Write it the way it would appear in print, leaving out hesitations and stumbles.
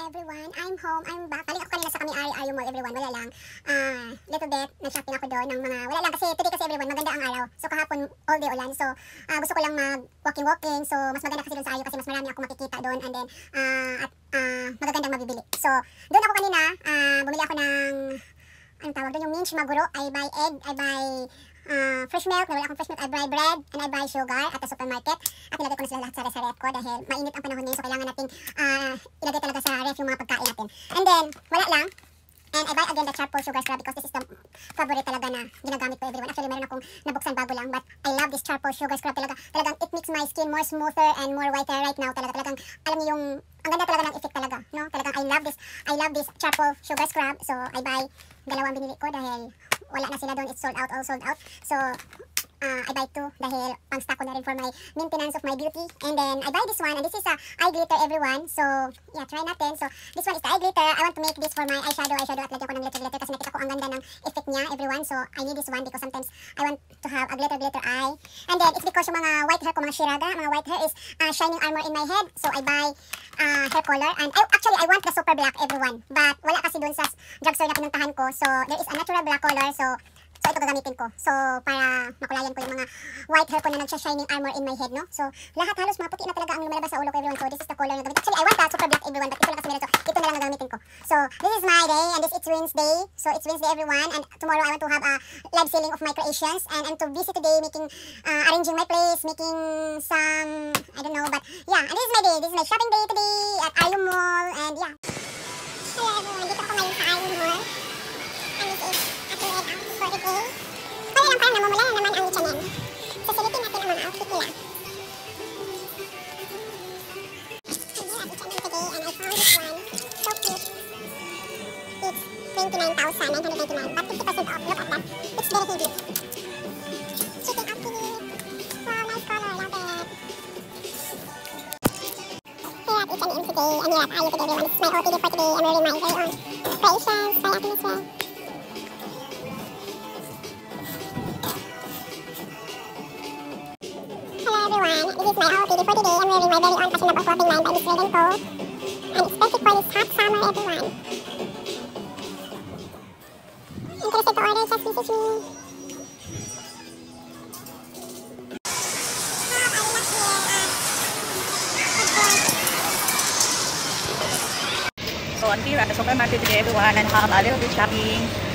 everyone, I'm home, I'm back. Balik ako kanina sa kami Ari-Ari Mall everyone, wala lang. Little bit, nag-shopping ako doon ng mga, wala lang kasi today kasi everyone, maganda ang araw. So kahapon, all day ulan. So gusto ko lang mag-walking. So mas maganda kasi doon sa ayo kasi mas marami ako makikita doon and then magagandang mabibili. So doon ako kanina, bumili ako ng, anong tawag doon, yung mince maguro. I buy egg, I buy fresh milk, wala akong fresh milk, I buy bread, and I buy sugar at the supermarket. At nilagay ko na sila lahat sa ref ko dahil mainit ang panahon ngayon, so kailangan nating ilagay talaga sa ref yung mga pagkain natin. And then, wala lang. And I buy again the charcoal sugar scrub because this is the favorite talaga na ginagamit ko everyone. Actually, meron akong nabuksan bago lang, but I love this charcoal sugar scrub talaga. Talagang it makes my skin more smoother and more whiter right now. Talagang, alam niyo yung, ang ganda talaga ng effect talaga, no? Talagang I love this charcoal sugar scrub. So, I buy, dalawang binili ko dahil wala na sila doon. It's sold out, all sold out. So, I buy 2 dahil pang-stock ko na rin for my maintenance of my beauty. And then, I buy this one. And this is a eye glitter, everyone. So, yeah, try natin. So, this one is the eye glitter. I want to make this for my eyeshadow. At lagyan ko ng glitter kasi nakita ko ang ganda ng effect niya, everyone. So, I need this one because sometimes I want to have a glitter eye. And then, it's because yung mga white hair ko, mga shiraga, mga white hair is shining armor in my head. So, I buy hair color. And actually, I want the super black, everyone. But, wala kasi dun sa drugstore na pinuntahan ko. So, there is a natural black color. So ito gagamitin ko. So, para makulayan ko yung mga white hair ko na nagsha-shining armor in my head, no? So, lahat halos maputi na talaga ang lumalabas sa ulo ko, everyone. So, this is the color na gagamitin. Actually, I want the super black, everyone, but ito lang kasi meron. So, ito na lang gagamitin ko. So, this is my day, and it's Wednesday. So, it's Wednesday, everyone. And tomorrow, I want to have a live selling of my creations. And I'm too busy today making, arranging my place, making some, I don't know, but yeah. And this is my day. This is my shopping day today at Ayu Mall. And yeah. Hello, everyone. Dito ako ngayon sa Ayu Mall. And this is for the day. Kaya lang parang namumula na naman ang H&M. So, silipin natin ang mga outfit nila. I'm here at H&M today and I found this one. So cute. It's 29,999 but 50% off. Look at that. It's very heavy. Chicken outfit. Wow, nice color. Love it. Here at H&M today. I'm here at Ayu today, everyone. This is my OTD for today. I'm wearing my very own creations by Ate Misra. Everyone, this is my outfit for today. I'm wearing my very own fashionable clothing line by Miss Red & Co. And it's perfect for this hot summer, everyone. Interested to order, just message me. So I'm here at the supermarket today, everyone, and have a little bit shopping.